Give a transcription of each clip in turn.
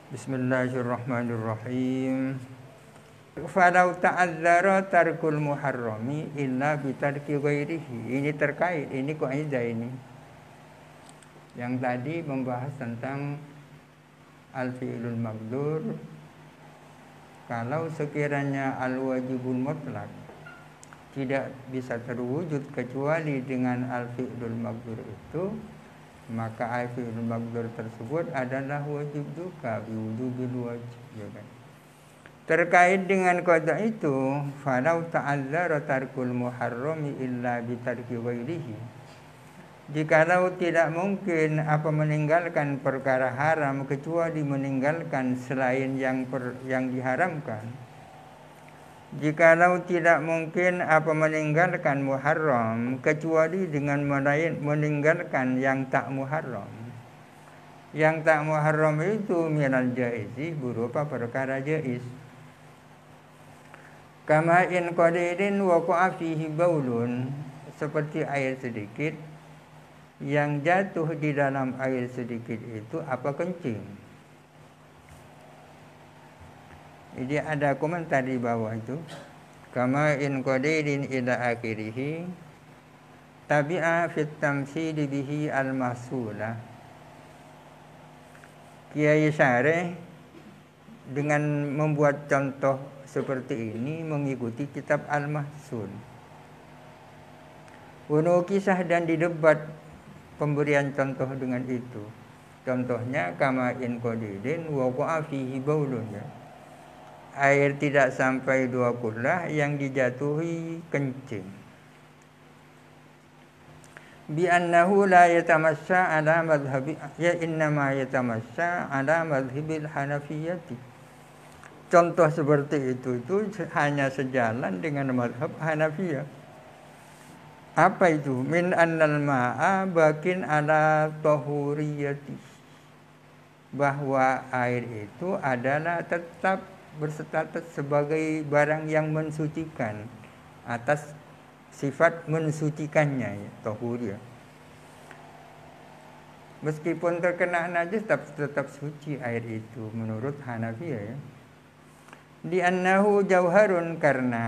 Bismillahirrahmanirrahim. Falau ta'adzara tarkul muharrami illa bitarki ghairihi. Ini terkait, ini kaidah ini. Yang tadi membahas tentang al-fi'lul maqdur. Kalau sekiranya al-wajibul mutlak tidak bisa terwujud kecuali dengan al-fi'lul maqdur itu, maka al-fi'lul maqdur tersebut adalah wajib juga biwujubil wajib, ya kan? Terkait dengan qada itu, falau ta'adzara tarkul muharrami illa bitarki ghairihi. Jikalau tidak mungkin meninggalkan perkara haram kecuali meninggalkan selain yang diharamkan. Jikalau tidak mungkin meninggalkan muharram kecuali dengan meninggalkan yang tak muharram. Yang tak muharram itu minal jaizi, berupa perkara jaiz. Kama in qalilin waqa'a fihi baulun, seperti air sedikit yang jatuh di dalam air sedikit itu kencing. Jadi ada komentar di bawah itu, kama in qalilin ila akhirih tabi'a fit tamsil bihi al-mahsula. Kiai Syarih dengan membuat contoh seperti ini mengikuti kitab Al-Mahsul. Untuk kisah dan didebat pemberian contoh dengan itu. Contohnya kama in qalilin waqa'a fihi baulun, ya. Air tidak sampai 2 kullah yang dijatuhi kencing. Bi annahu la yatamassa ala madhhabi, ya innama yatamassa ala madhhabil hanafiyyati. Contoh seperti itu hanya sejalan dengan madhab Hanafiyah. Apa itu? Min annal ma'a bakin ala tahuriyati. Bahwa air itu adalah tetap berstatus sebagai barang yang mensucikan atas sifat mensucikannya, ya, tahuriyah. Meskipun terkena najis tetap suci air itu menurut Hanafiyah, ya. Di annahu jauharun, karena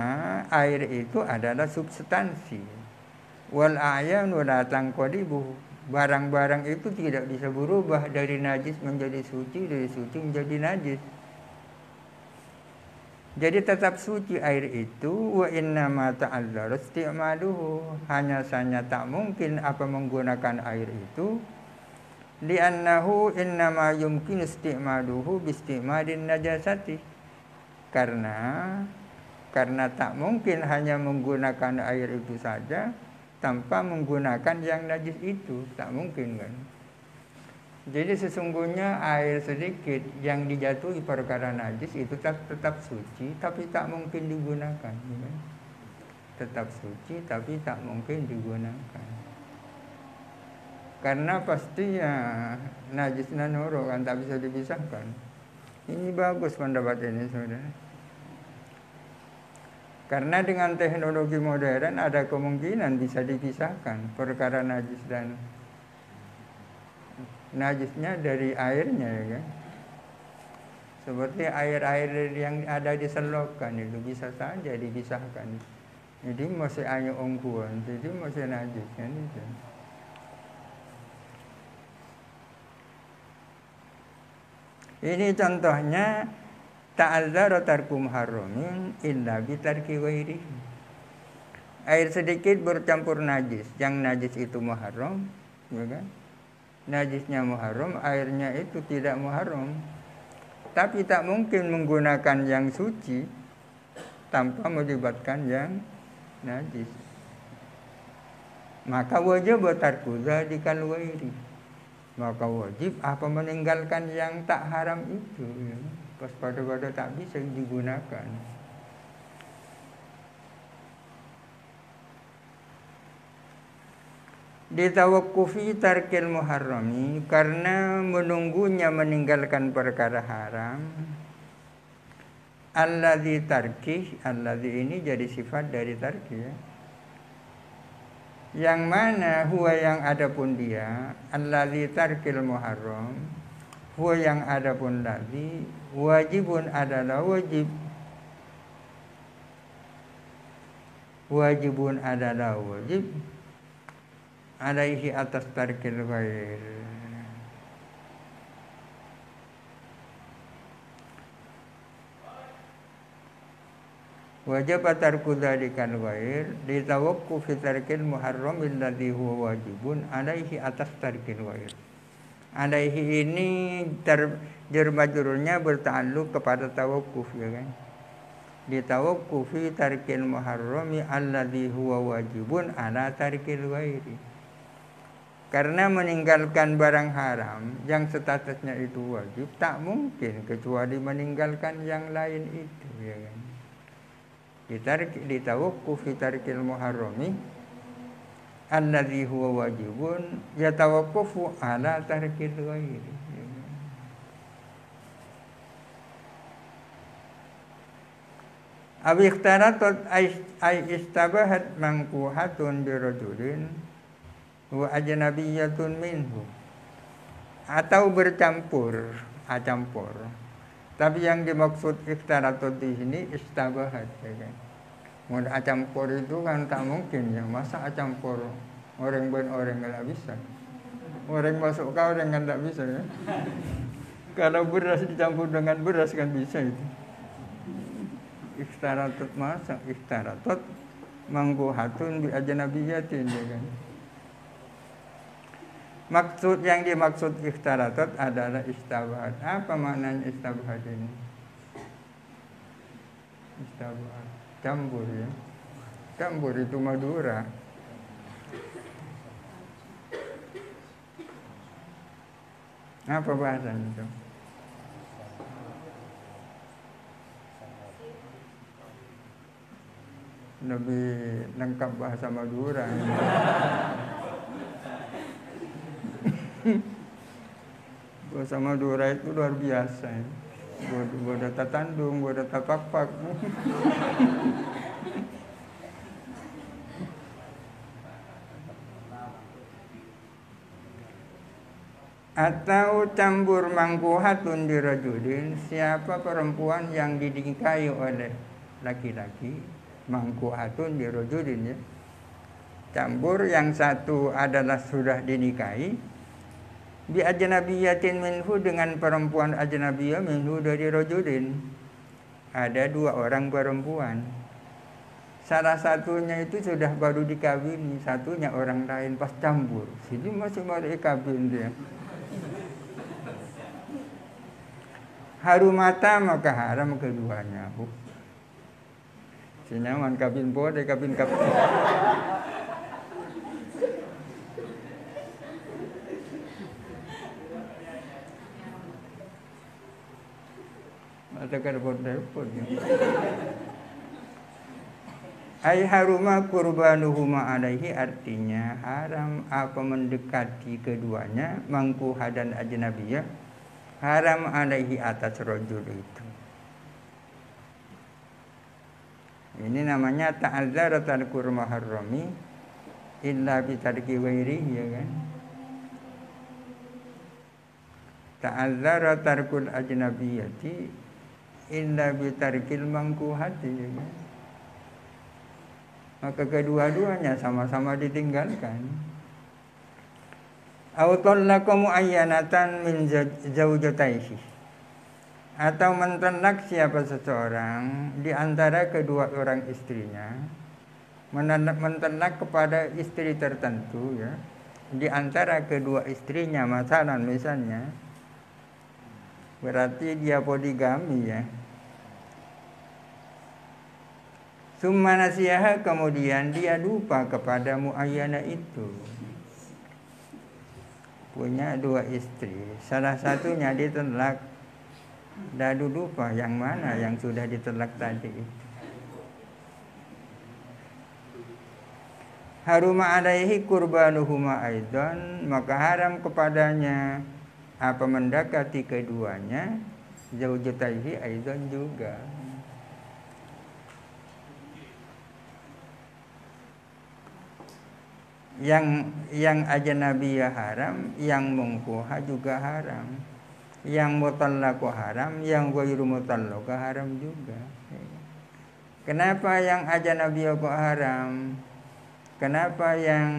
air itu adalah substansi. Wal a'yanu la tanqadibu, barang-barang itu tidak bisa berubah dari najis menjadi suci, dari suci menjadi najis. Jadi tetap suci air itu. Wa inna ma ta'allara isti'maluhu, hanya saja tak mungkin menggunakan air itu. Li'annahu inna ma yumkin isti'maluhu bisti'malin najasati, karena tak mungkin hanya menggunakan air itu saja tanpa menggunakan yang najis itu, tak mungkin, kan? Jadi sesungguhnya air sedikit yang dijatuhi perkara najis itu tetap suci, tapi tak mungkin digunakan, ya? Tetap suci tapi tak mungkin digunakan. Karena pastinya najis dan noro kan tak bisa dipisahkan. Ini bagus pendapat ini, saudara. Karena dengan teknologi modern ada kemungkinan bisa dipisahkan perkara najis dan najisnya dari airnya, ya kan? Seperti air-air yang ada di selokan itu bisa saja dipisahkan. Jadi masih air ongkuan, jadi masih najis, kan itu. Ini contohnya ta'adzara tarku muharramin illa bitarki ghairihi. Air sedikit bercampur najis, yang najis itu muharram, ya kan? Najisnya muharram, airnya itu tidak muharram. Tapi tak mungkin menggunakan yang suci tanpa melibatkan yang najis. Maka wajib tarku dzakal ghairi. Maka wajib meninggalkan yang tak haram itu, ya. Pas pada tak bisa digunakan. Ditawakkufi tarkil muharrami, karena menunggunya meninggalkan perkara haram. Alladzi tarkih, alladzi ini jadi sifat dari tarkih, ya. Yang mana huwa yang adapun dia, alladzi tarkil muharram, Huwa yang adapun tadi, wajibun adalah wajib. Wajibun adalah wajib. Alaihi atas tarkil ghair. Wajib tarku dzalikal ghair ditawakku fi tarkil muharram alladhi huwa wajibun alaihi atas tarkil ghair. Alaihi ini jar majrurnya bertaalluk kepada tawakkuf, ya kan? Ditawakkufi tarkil muharrami alladhi huwa wajibun ala tarkil ghairi. Karena meninggalkan barang haram yang statusnya itu wajib tak mungkin kecuali meninggalkan yang lain itu, ya kan? Ditawakkufi tarkil muharrami alladhi huwa wajibun yatawakkafu ala tarkil ghairi. Aw ikhtaratat ay istabahat mankuhatun birajulin wa ajnabiyyatun minhu, atau bercampur, acampur. Tapi yang dimaksud ikhtaratat di sini istabahat, ya kan? Mau acampur itu kan tak mungkin ya, masa acampur orang ben orang nggak bisa, orang masuk ke orang kan tak bisa ya. Kalau beras dicampur dengan beras kan bisa itu. Ikhtaratot masa ikhtaratot mangkuhatun bi ajnabiyatin, ya kan? Maksud yang dimaksud ikhtaratot adalah istabahat. Apa maknanya istabahat ini? Istabahat campur, ya. Campur itu Madura. Apa bahasanya itu? Lebih lengkap bahasa Madura. Bahasa Madura itu luar biasa. Bodo tatandung, bodo tapak-pak. Atau campur mangkuhatun dirajulin, siapa perempuan yang dinikahi oleh laki-laki, mangkuhatun dirajulin, ya. Campur yang satu adalah sudah dinikahi, bi ajnabiyatin minhu, dengan perempuan ajnabiyah minhu dari rajulin. Ada dua orang perempuan. Salah satunya itu sudah baru dikawini, satunya orang lain, pas campur. Sini masih mau dikawin dia. Harumata maka haram keduanya. Sinyaman kabin bode kabin kabin. Ada repot-repot ya. Ai haruma qurbanuhuma alaihi, artinya haram apa mendekati keduanya, mangkuhah dan ajnabiyah, haram alaihi atas rajul itu. Ini namanya ta'azzara tarkul muharrami illa bi tarki ghairihi, ya kan? Ta'azzara tarkul ajnabiyati illa bi tarkil mangkuhati, ya kan? Maka kedua-duanya sama-sama ditinggalkan. Aw talaqa muayyanatan min zaujataihi, atau mentalak siapa seseorang di antara kedua orang istrinya, mentalak kepada istri tertentu, ya, di antara kedua istrinya, misalnya berarti dia poligami, ya. Summa nasiyaha, kemudian dia lupa kepada muayyana itu. Punya dua istri, salah satunya ditalak, lalu lupa yang mana yang sudah ditalak tadi. Haruma alaihi qurbanuhuma aidan, maka haram kepadanya apa mendekati keduanya, zaujataihi aidan juga. Yang ajnabiyah haram, yang mungkuha juga haram. Yang mutallaqu haram, yang ghairu mutallaqu haram juga. Kenapa yang ajnabiyah kok haram? Kenapa yang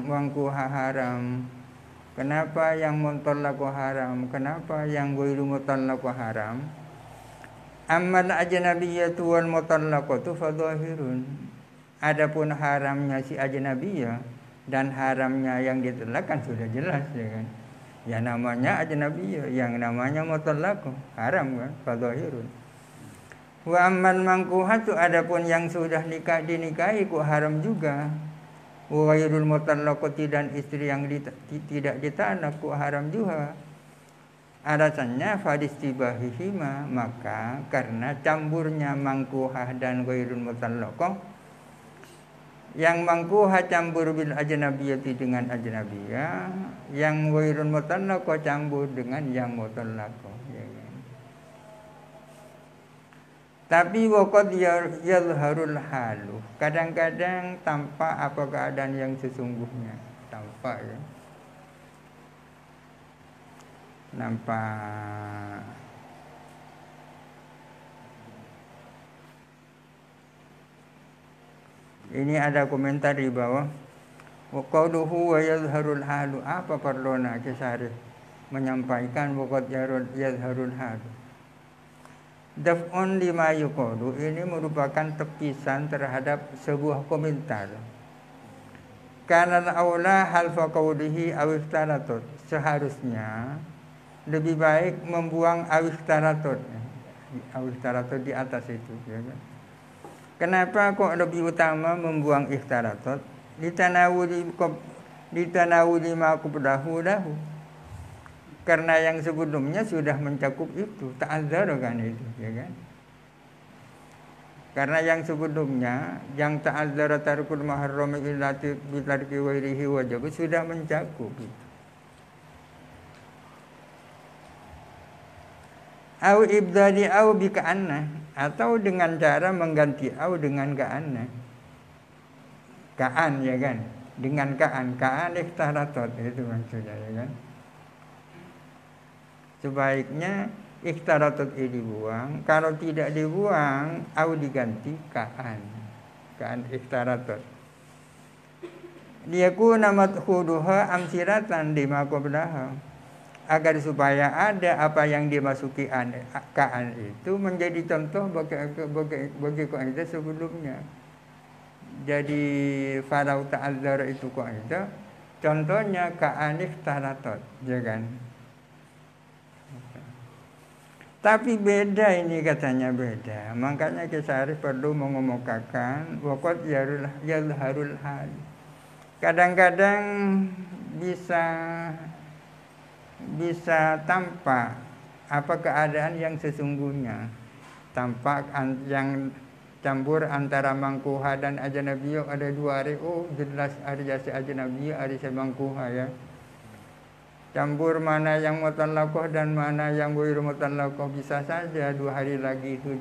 mangkuha haram? Kenapa yang mutallaqu haram? Kenapa yang ghairu mutallaqu haram? Ammal ajnabiyyatu wal mutallaqatu fadhahirun. Adapun haramnya si ajnabiyah dan haramnya yang ditalak kan sudah jelas ya kan. Ya namanya ajnabiyah, yang namanya mutallaqu haram kan, fadhahirun. Wa ammal mangkuhatu, adapun yang sudah dinikahi kok haram juga. Wa ghairul mutallaqati, dan istri yang tidak ditalak kok haram juga. Alasannya fadistibahihima, maka karena camburnya mangkuhah dan ghairul mutallaqah. Yang mangkuhah campur bil ajnabiyati dengan ajnabiyah, yang ghairul mutallaqah campur dengan yang mutallaqah ya kan? Tapi waqad yadhharul halu, kadang-kadang tampak apa keadaan yang sesungguhnya, tampak ya, nampak. Ini ada komentar di bawah. Wa qawluhu wa yadhharul halu, apa perlunya Kisarif menyampaikan waqad yadhharul halu. Daf'un lima yuqalu, ini merupakan tepisan terhadap sebuah komentar. Kana al-aula halfa qawlihi aw iftaratot, seharusnya lebih baik membuang aw iftaratot di atas itu ya kan? Kenapa kok lebih utama membuang iftaratot? Ditanawuli ma qablahu lahu, karena yang sebelumnya sudah mencakup itu, ta'azzar kan itu ya kan? Karena yang sebelumnya yang ta'azzara tarkul muharrami illati bi tarki ghairihi wajib sudah mencakup itu. Au ibdali au bi ka'anna, atau dengan cara mengganti au dengan ka'anna. Ka'an ya kan, dengan ka'an ikhtaratot itu maksudnya ya kan. Sebaiknya ikhtaratot ini dibuang, kalau tidak dibuang au diganti ka'an ikhtaratot. Liyakuna madkhuduha amsiratan lima qablaha, agar supaya ada apa yang dimasuki ka'an itu menjadi contoh bagi kaidah sebelumnya. Jadi falau ta'azzara itu kaidah, contohnya ka'an ikhtaratot ya kan. Tapi beda ini, katanya beda. Makanya Kisarif perlu mengemukakan waqad yadhharul hal. Kadang-kadang bisa tampak apa keadaan yang sesungguhnya. Tampak yang campur antara mangkuha dan ajnabiyah, ada dua hari, oh jelas hari jasa ajnabiyah, hari mangkuha ya. Campur mana yang mutallaqah dan mana yang ghairu mutallaqah, bisa saja 2 hari lagi itu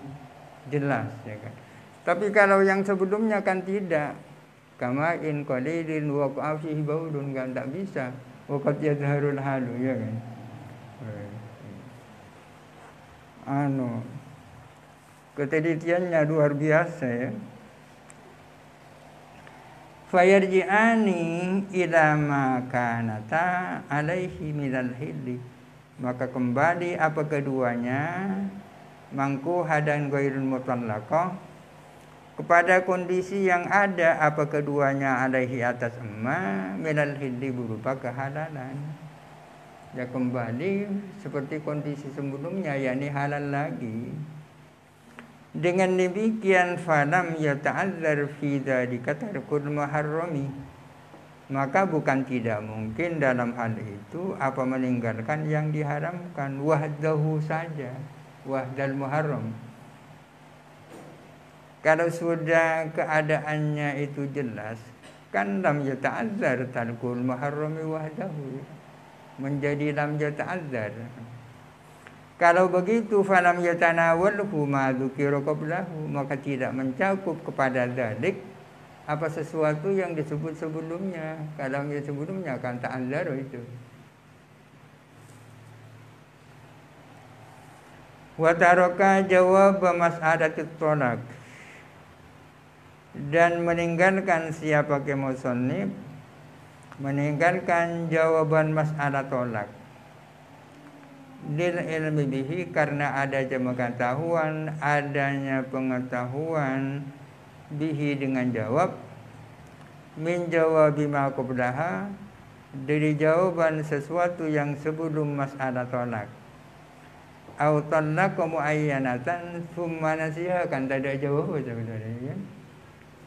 jelas ya kan. Tapi kalau yang sebelumnya kan tidak, kama in qalilin wa qafihi baudun, kan tak bisa waqad yadhharul halu ya kan. Ketelitiannya luar biasa ya. Fayarji'ani ila ma kanata alaihi minal hilli, maka kembali apa keduanya, mangkuha dan ghairul mutallaqah, kepada kondisi yang ada apa keduanya alaihi atas emma minal hilli, berupa kehalalan. Ya kembali seperti kondisi sebelumnya, yakni halal lagi. Dengan demikian falam yata'azzar fi dzalika tarkul muharrami, maka bukan tidak mungkin dalam hal itu apa meninggalkan yang diharamkan, wahdahu saja, wahdal muharram. Kalau sudah keadaannya itu jelas, kan lam yata'azzar tarkul muharrami wahdahu, menjadi lam yata'azzar. Kalau begitu falam yatanawalhu ma dzukira qablahu, maka tidak mencakup kepada dzalik apa sesuatu yang disebut sebelumnya. Kalau yang sebelumnya kan ta'azzar itu. Wa taraka jawab mas'alatit tolak, dan meninggalkan siapa musannif meninggalkan jawaban masalah tolak lil ilmi bihi, karena adanya pengetahuan bihi dengan jawab, min jawabi ma qablaha, dari jawaban sesuatu yang sebelum masalah tolak. Au talaqa muayyanatan thumma nasiha, kan tak ada jawab sebenarnya kan?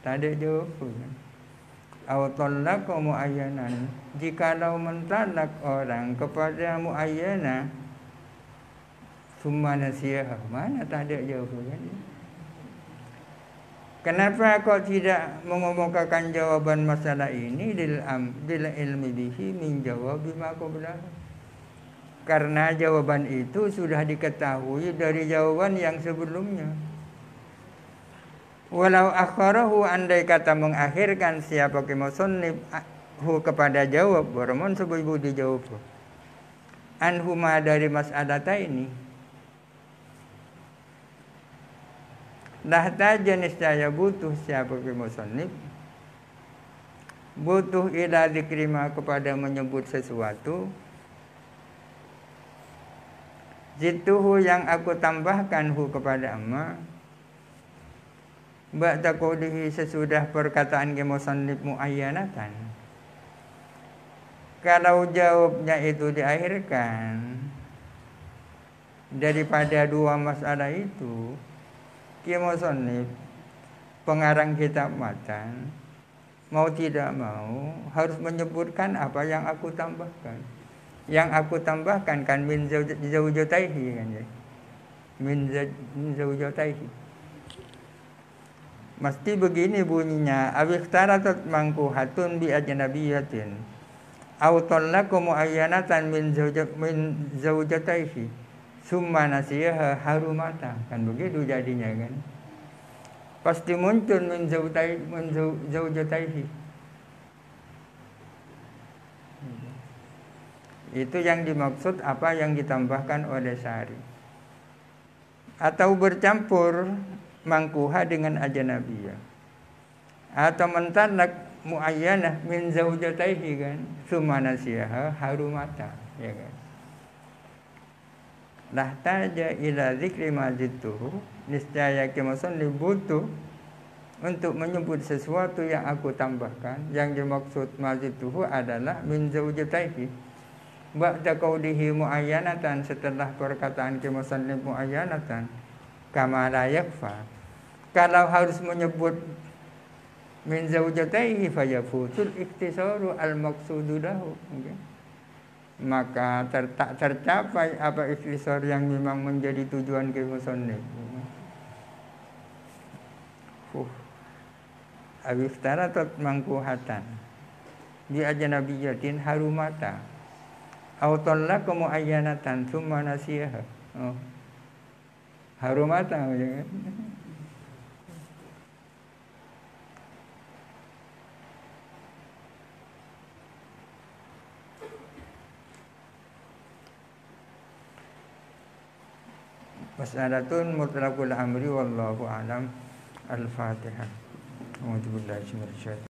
Tak ada jawab kan? Au talaqa muayyanan, jikalau mentalak orang kepada muayyana, thumma nasiha, mana tak ada jawab kan? Kenapa kau tidak mengemukakan jawaban masalah ini lil ilmi bihi min jawabi ma qablahu? Karena jawaban itu sudah diketahui dari jawaban yang sebelumnya. Walau akharahu, andai kata mengakhirkan siapa musannif hu kepada jawab, boromon sebuah dijawab anhuma dari mas'alata ini, lahta jenis saya butuh siapa musannif, butuh ila dzikrima, kepada menyebut sesuatu, jituhu yang aku tambahkan hu kepada amma, ba'da qawlihi, sesudah perkataan musannif muayyanatan. Kalau jawabnya itu diakhirkan daripada dua masalah itu, musannif pengarang kitab matan mau tidak mau harus menyebutkan apa yang aku tambahkan. Yang aku tambahkan kan min zaujataihi kan ya. Min zaujataihi. Mesti begini bunyinya, awiftaratat mangkuhatun bi ajnabiyatin aw talaqa muayyanatan min zaujataihi summa nasiha harumata, kan begitu jadinya kan. Pasti muncul min zaujataihi. Itu yang dimaksud apa yang ditambahkan oleh Sari. Atau bercampur mangkuha dengan ajnabiyah, atau mentalak muayyanah min zaujataihi kan, summa nasiha harumata, ya kan. Lahtaja ila dzikri majituhu, niscaya musannif butuh untuk menyebut sesuatu yang aku tambahkan. Yang dimaksud majituhu adalah min zaujataihi, ba'da qawlihi muayyanatan, setelah perkataan musannif muayyanatan, kama la yakfa, kalau harus menyebut min zaujataihi fayafutul iktisaru al maqsudu lahu, okay? Maka tak tercapai apa iktisar yang memang menjadi tujuan musannif. Awiftaratat mangkuhatan bi ajnabiyatin harumata aw talaqa muayyanatan thumma nasiha. Harumata ya. Mas'alatun mutlaqul amri wallahu alam. Al-Fatihah. A'udzu billahi minasyaitonir